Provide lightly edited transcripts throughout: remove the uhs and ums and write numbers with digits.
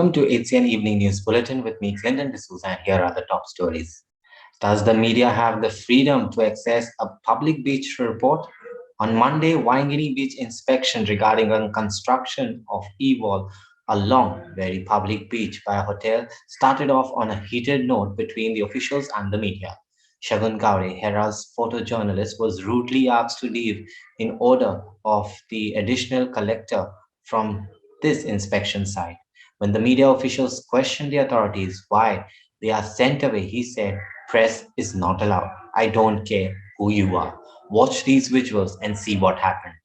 Welcome to HCN Evening News Bulletin with me, Clinton D'Souza, and here are the top stories. Does the media have the freedom to access a public beach report? On Monday, Waingini Beach inspection regarding a construction of E-wall along very public beach by a hotel started off on a heated note between the officials and the media. Shagun Kaure, Herald's photojournalist, was rudely asked to leave in order of the additional collector from this inspection site. When the media officials questioned the authorities why they are sent away, he said, "Press is not allowed. I don't care who you are. Watch these visuals and see what happened."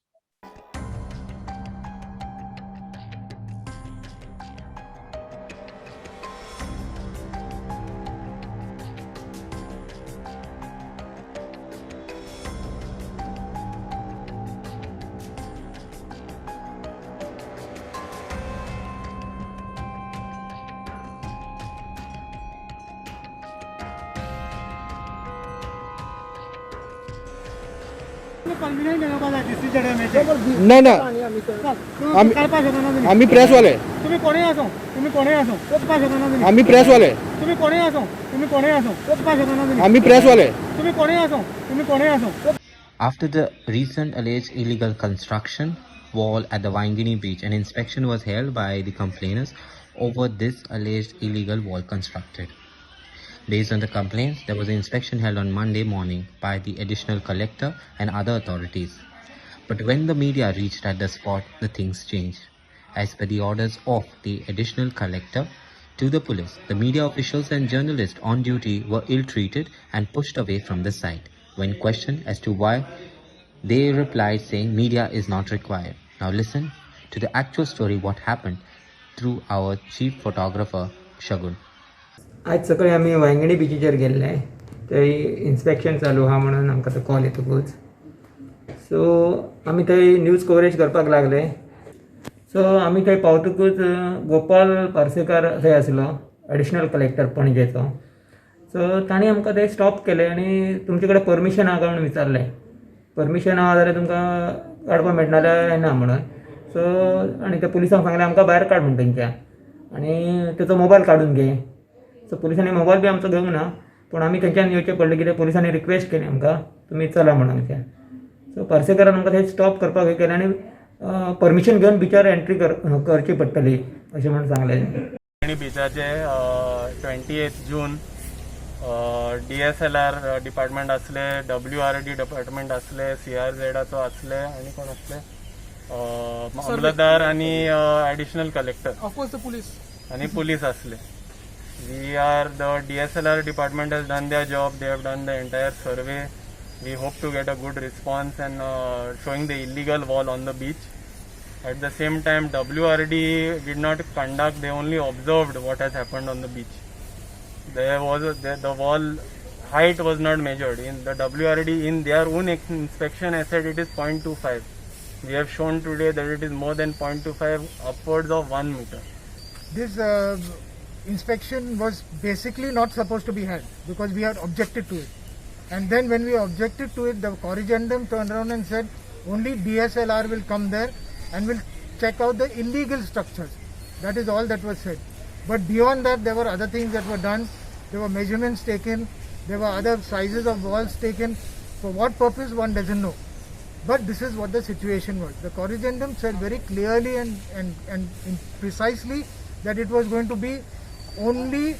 नाही ना आम्ही प्रेसवाले तुम्ही कोणी असो आम्ही प्रेसवाले तुम्ही कोणी असो आम्ही प्रेसवाले तुम्ही कोणी असो. After the recent alleged illegal construction wall at the Waingini beach, an inspection was held by the complainants over this alleged illegal wall constructed. Based on the complaints, there was an inspection held on Monday morning by the additional collector and other authorities. But when the media reached at the spot, the things changed. As per the orders of the additional collector to the police, the media officials and journalists on duty were ill-treated and pushed away from the site. When questioned as to why, they replied saying media is not required. Now listen to the actual story what happened through our chief photographer Shagun. आज सकाळी आम्ही वांगणी बिचीचेर गेल्ले थंय inspection चालू आहा म्हणून आमकां तो कॉल येतकूच सो आमी थंय न्यूज कवरेज करपाक लागले. सो आमी थंय पावतकूच गोपाल पार्सेकार थंय आसलो एडिशनल कलेक्टर पणजेचो. सो तांणी आमकां थंय स्टॉप केलें आनी तुमचे कडेन परमिशन आहा काय म्हणून विचारलें. परमिशन आहा जाल्यार तुमकां काडपाक मेळना जाल्यार येना म्हणून. सो आनी त्या पुलिसांक सांगलें आमकां भायर काड म्हणून थंयच्या आनी तेचो मोबायल काडून घे. सो पुलिसांनी मोबायल बी आमचो घेवंक ना पूण आमी थंयच्यान येवचें पडलें कित्याक पुलिसांनी रिक्वेस्ट केली आमकां तुमी चला म्हणून आमच्या. सो पार्सेकारान आमकां थंय स्टॉप करपाक हें केलें आनी परमिशन घेवन बिचार एंट्री करची पडटली अशें म्हणून सांगलें. वांगणी बिचाचे 28 जून DSLR डिपार्टमेंट असले, WRD डिपार्टमेंट असले, CRZचो असले आनी कोण असले मामलतदार आनी एडिशनल कलेक्टर ऑफकोर्स पुलीस आनी पुलीस असले. The DSLR department has done their job. They have done the entire survey. We hope to get a good response and showing the illegal wall on the beach. At the same time, WRD did not conduct. They only observed what has happened on the beach. The wall height was not measured. In the WRD, in their own inspection, I said it is 0.25. We have shown today that it is more than 0.25, upwards of 1 meter. This inspection was basically not supposed to be held because we had objected to it. And then when we objected to it, the corrigendum turned around and said only DSLR will come there and will check out the illegal structures. That is all that was said. But beyond that, there were other things that were done. There were measurements taken. There were other sizes of walls taken. For what purpose, one doesn't know. But this is what the situation was. The corrigendum said very clearly and precisely that it was going to be only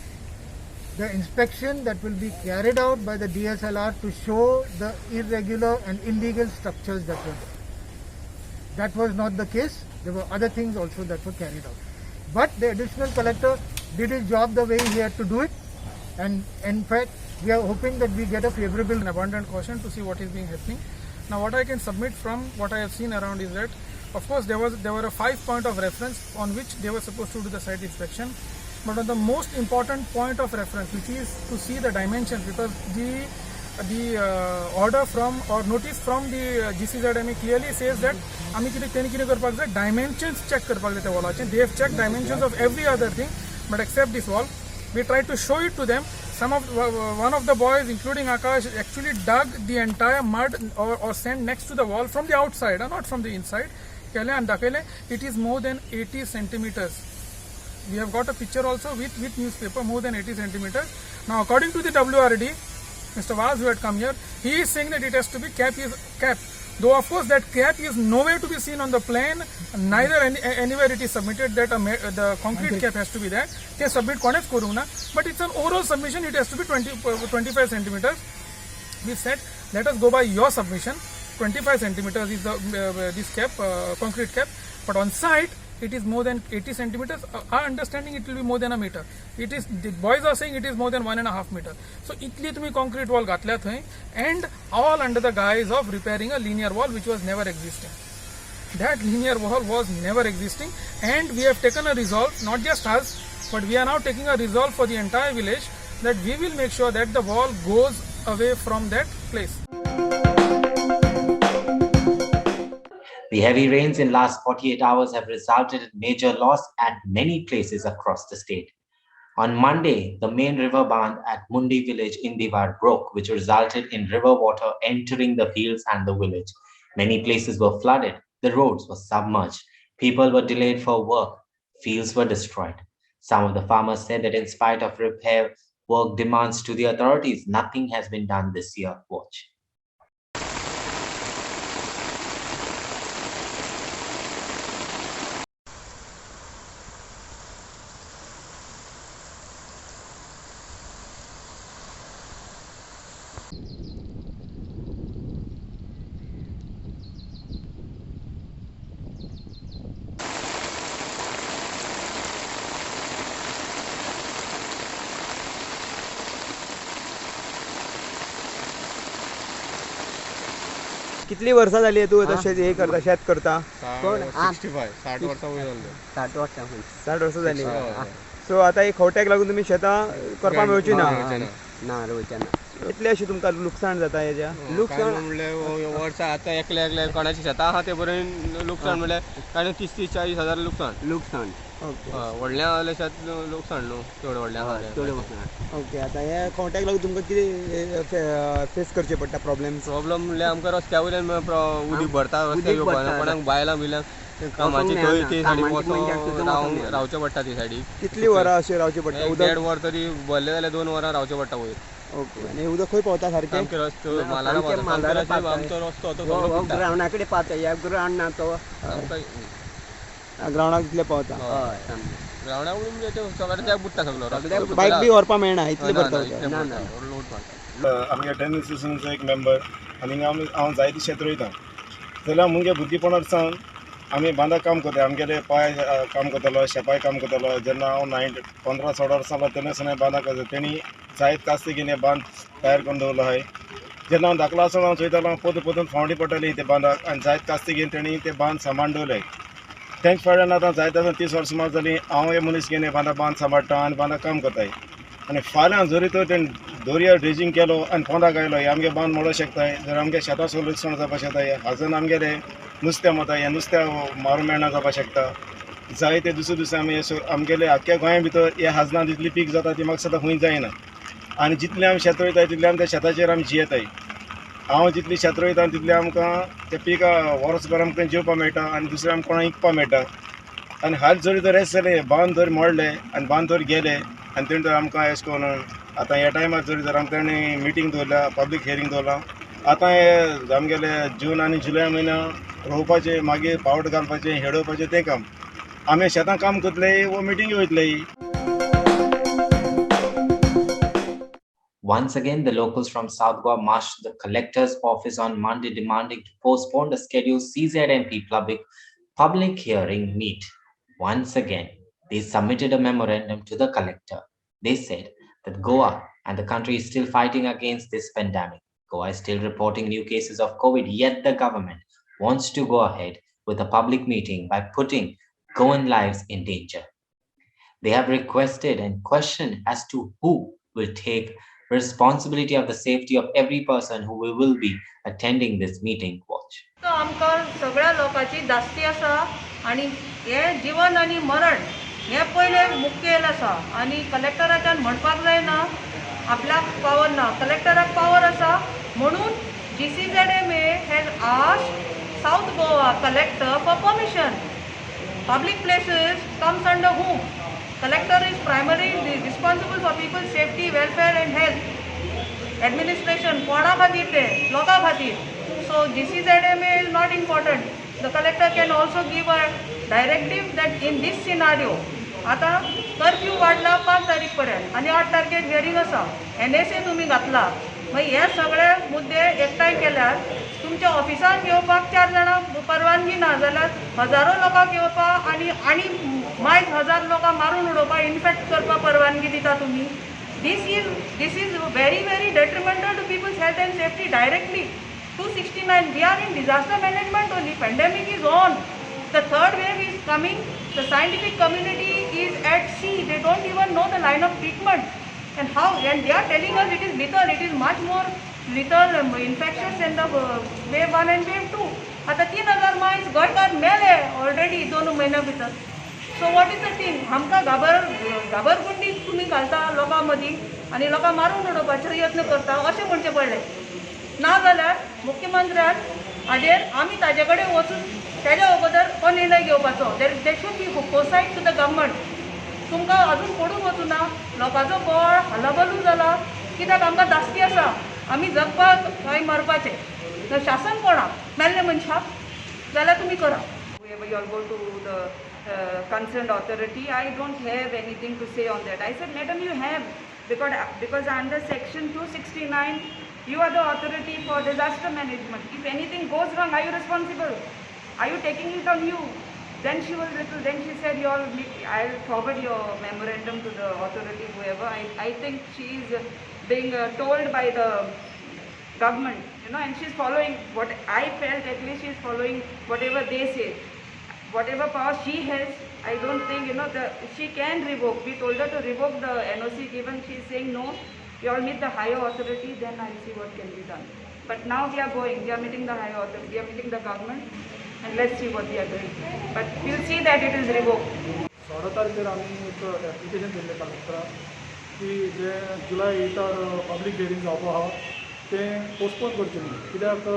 the inspection that will be carried out by the DSLR to show the irregular and illegal structures that were there. That was not the case. There were other things also that were carried out. But the additional collector did his job the way he had to do it, and in fact we are hoping that we get a favorable and abundant caution to see what is being happening. Now what I can submit from what I have seen around is that of course there were a 5 point of reference on which they were supposed to do the site inspection. But on the most important point of reference, which is to see the dimensions, because the order from or notice from the GCZMA clearly says that dimensions check करपाक जाय त्या वॉलाचे. They have checked dimensions of every other thing, but except this wall. We tried to show it to them. One of the boys, including Akash, actually dug the entire mud or sand next to the wall from the outside, not from the inside. It is more than 80 centimeters. We have got a picture also with newspaper, more than 80 centimeters. Now, according to the WRD, Mr. Vaz, who had come here, he is saying that it has to be cap. Though of course that cap is nowhere to be seen on the plane, neither anywhere it is submitted that the concrete cap has to be there. They submit koneच करू ना, but it's an oral submission. It has to be 25 centimeters. We said let us go by your submission. 25 centimeters is the this cap, concrete cap, but on site it is more than 80 centimeters. Our understanding it will be more than a meter. It is, the boys are saying it is more than 1.5 meter. So itli tumi concrete wall gatल्या थंय, and all under the guise of repairing a linear wall which was never existing. That linear wall was never existing, and we have taken a resolve, not just us, but we are now taking a resolve for the entire village that we will make sure that the wall goes away from that place. The heavy rains in last 48 hours have resulted in major loss at many places across the state. On Monday, the main river band at Mundi village in Diwar broke, which resulted in river water entering the fields and the village. Many places were flooded. The roads were submerged. People were delayed for work. Fields were destroyed. Some of the farmers said that in spite of repair work demands to the authorities, nothing has been done this year. Watch. कितली वर्सां जाली तू तशें हे करता शेत करता 60 वर्सां वयर जाल्ले. 60 वर्सां जाली. सो आतां एक खोट्याक लागून तुमी शेतां करपाक मेळची ना. कितले अशें तुमकां लुकसाण जाता हेज्या? लुकसाण म्हणल्यार वर्सां आतां एकले कोणाची शेतां आहा ते बरें लुकसाण म्हणल्यार काय 30-40 हजार लुकसाण. व्हडल्या शेत लुकसाण न्हू, चड व्हडल्या ओके. आतां हे खोट्याक लागून तुमकां कितें फेस करचें पडटा प्रॉब्लेम म्हणल्यार आमकां रस्त्या वयल्यान उदीक भरता, रस्त्याक येवपाक कोणाक बायलां कामाची थंय ती सायडी रावचें पडटा ती सायडीक. कितली वरां अशें रावचें पडटा? 1.5 वर तरी भरले जाल्यार 2 वरां रावचें पडटा वयर. ओके. आनी उदक खंय पावता सारकें? आमचे रस्तो मालारा आमचो रस्तो तो ग्रावंडा कडेन पावता. ह्या ग्रावंड ना तो ग्रावंडाक तितले पावता. ग्रावंडा म्हणजे सगळ्याक बुडटा सगळो. बायक बी व्हरपा मेळना इतले भरता. आमगे टेनीस एसोसिएशनाचो एक मेंबर आनी हांव जायती शेत रोयता. जाल्यार मुगे भुरगेपणांत सावन आमी बांदाक काम करता. आमगेले पाय काम करतालो, शेपाय काम करतालो. जेन्ना हांव 15-16 वर्सां जालो तेन्ना बांदाक तेणी जायत कास्ती घेवन हे बांद तयार करून दवरलो आहाय. जेन्ना हांव धाकलो आसतना हांव चोयतालो पोतून फावंडी पडटाली ते बांदाक, आनी जायत कास्ती घेवन तेणी ते बांद सांबाळून दवरले. थँक्स फायल्यान आतां जायत 30 वर्सां सुमार जालीं हांव हे मनीस घेवन हे बांद सांबाळटा आनी बांदाक काम करताय. आनी फाल्यां जरी तर तेणी दोरया ड्रेजींग केलो आनी पोंदाक आयलो हे आमगे बांद मोडो शकताय. जर आमगे शेतां सगळें लुकसाण जावपाक शकता. हाजून आमगेले नुस्तें वता, हें नुस्तें मारूं मेळना जावपाक शकता. जायते दुसरे आमी आमगेले आख्ख्या गोंया भितर हे हाजनां जितली पीक जाता ती म्हाका सदां खंय जायना. आनी जितलें आमी शेत रोयताय तितलें आमी त्या शेताचेर आमी जियेताय. हांव जितली शेत रोयता तितलें आमकां तें पीक वर्सभर आमकां जेवपाक मेळटा आनी दुसरें आमकां कोणाक विकपाक मेळटा. आनी हाल जरी तर हें जालें बांद जर मोडले आनी बांद जर गेले आनी तेणी तर आमकां अशें करून आतां ह्या टायमार जरी तर आमकां तेणी मिटींग दवरल्या, पब्लीक हियरींग दवरला. आतां हे आमगेले जून आनी जुलय म्हयन्या रोवपाचें, मागीर पावट घालपाचें, हेडोवपाचें तें काम. आमी शेतां काम करतले वो meeting वयतले. Once again, the locals from South Goa marched to the collector's office on Monday demanding to postpone the scheduled CZMP public hearing meet. Once again, they submitted a memorandum to the collector. They said that Goa and the country is still fighting against this pandemic. Goa is still reporting new cases of COVID, yet the government wants to go ahead with a public meeting by putting Goan lives in danger. They have requested and questioned as to who will take responsibility of the safety of every person who will be attending this meeting. Watch. तो आमकां सगळ्या लोकांची धास्ती आसा आनी हे जीवन आनी मरण हे पयले मुखेल आसा. आनी कलेक्टराच्यान म्हणपाक जायना आपल्याक पावर ना, कलेक्टराक पावर आसा. म्हणून GCZMA has asked South Goa collector for permission. Public places comes under whom? Collector is primarily responsible for people's safety, welfare and health. Administration, कोणा खातीर ते लोकां खातीर. So GCZMA is not important. The collector can also give a directive that in this scenario, आता curfew वाढला 5 तारीख पर्यंत आणि 8 तारखेक हियरिंग आसा. NSA तुम्ही घातला. मागीर हे सगळे मुद्दे एकठांय केल्यार तुमच्या ऑफिसान घेवपाक 4 जाणां परवानगी ना जाल्यार हजारो लोकांक येवपाक आनी मायज 1000 लोकांक मारून उडोवपाक इन्फेक्ट करपाक परवानगी दिता तुमी. This is very detrimental to people's health and safety directly. 269, we are in disaster management only. Pandemic is on. The third wave is coming. The scientific community is at sea. They don't even know the line of treatment. And they are telling us it is lethal. It is much more lethal, infectious than the wave 1 and wave 2. आता 3000 मायज घडकात मेले already 2 महिन्या भितर. So what is the thing? आमकां घाबरगुंडी तुमी घालता लोकां मदीं आनी लोकांक मारून उडोवपाचे यत्न करता अशें म्हणचें पडलें. नाजाल्यार मुख्यमंत्र्यान हाजेर आमी ताजे कडेन वचून तेज्या अगोदर हो निर्णय घेवपाचो. They should be focused to the government. तुमकां अजून पडूंक वचूना. लोकांचो बळ हलाबलू जाला कित्याक आमकां धास्ती आसा. आमी जगपाक थंय मरपाचें. तर शासन कोणाक? मेल्ले मनशाक जाल्यार तुमी करा. Whenever you all go to the concerned authority, I don't have anything to say on that. I said, madam, you have, because under section 269, you are the authority for disaster management. If anything goes wrong, are you responsible? Are you taking it on you? Then she said, I'll forward your memorandum to the authority, whoever. I think she is being told by the government, and she's following what I felt. At least she's following whatever they say. Whatever power she has, I don't think, she can revoke. We told her to revoke the NOC given. She's saying no, you all meet the higher authority, then I'll see what can be done. But now we are meeting the higher authority, we are meeting the government, and let's see what we are doing. But we'll see that it is revoked. 16 तारखेर आमी एक application दिल्लें कलेक्टराक की जे July 8 public hearing जावपा आहा तें postpone करचें न्ही. कित्याक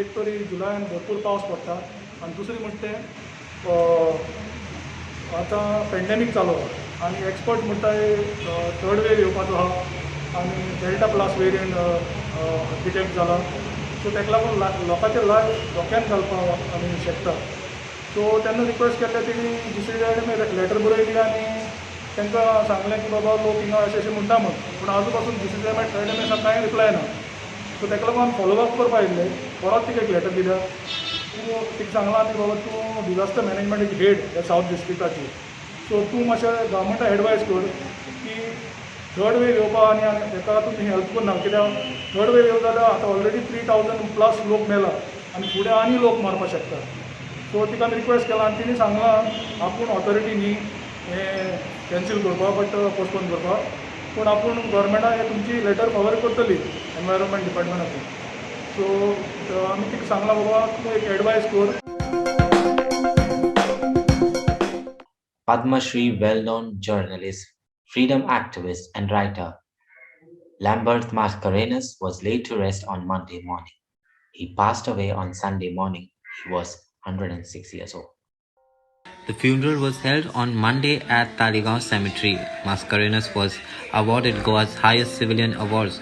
एक तरी जुलयान भरपूर पावस पडटा आनी दुसरी म्हणटा तें आतां पेंडेमीक चालू आहा आनी एक्सपर्ट म्हणटाय थर्ड वेव येवपाचो आहा आनी डेल्टा प्लस वेरियंट डिटेक्ट जाला. सो ताका लागून लोकांचे लायफ धोक्यान घालपाक आमी शकता. सो तेन्ना रिक्वेस्ट केल्ले तेणी GCZMA लेटर बरयली आनी तांकां सांगलें की बाबा लोक हिंगा अशें म्हणटा म्हूण. पूण आजू पासून GCZMA कांय रिप्लाय ना. सो ताका लागून फॉलोअप करपा येयल्ले. परत तिका एक लेटर दिल्या. तिका सांगलां आमी बाबा तूं डिजास्टर मॅनेजमेंट हेड ह्या सावथ डिस्ट्रिक्टाची. सो तूं मातशें गव्हर्मेंटाक एडवायज कर की थर्ड वेव येवपा आनी हाका तुमी हेल्प करना. कित्याक थर्ड वेव येवं जाल्यार आतां ऑलरेडी 3000+ लोक मेला आनी फुडें आनी लोक मारपाक शकता. सो तिका आमी रिक्वेस्ट केला आनी तिणी सांगलां आपूण ऑथॉरिटी न्ही हें कॅन्सील करपाक बट पोस्टपोन करपाक. पूण आपूण गव्हर्मेंटाक हे तुमची लेटर फॉरवर्ड करतली एनवायरमेंट डिपार्टमेंटाक. सो आमी तिका सांगलां बाबा तूं एक एडवायज कर. Padma Shri, well-known journalist, freedom activist and writer Lambert Mascarenhas was laid to rest on Monday morning. He passed away on Sunday morning. He was 106 years old. The funeral was held on Monday at Talegaon Cemetery. Mascarenhas was awarded Goa's highest civilian awards,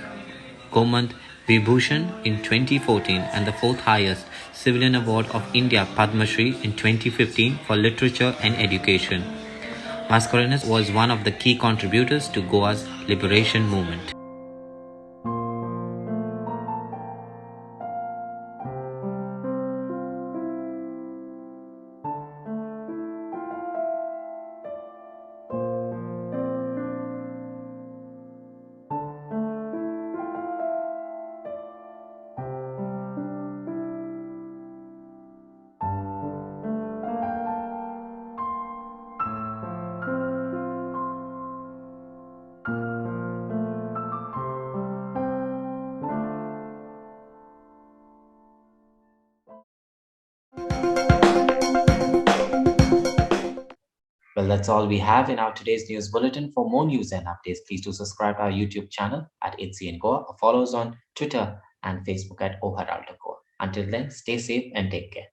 Gomant Vibhushan in 2014 and the 4th highest civilian award of India, Padma Shri, in 2015 for literature and education. Mascarenhas was one of the key contributors to Goa's liberation movement. Well, that's all we have in our today's news bulletin. For more news and updates, please do subscribe to our YouTube channel at HCN Goa or follow us on Twitter and Facebook at OHeraldo Goa. Until then, stay safe and take care.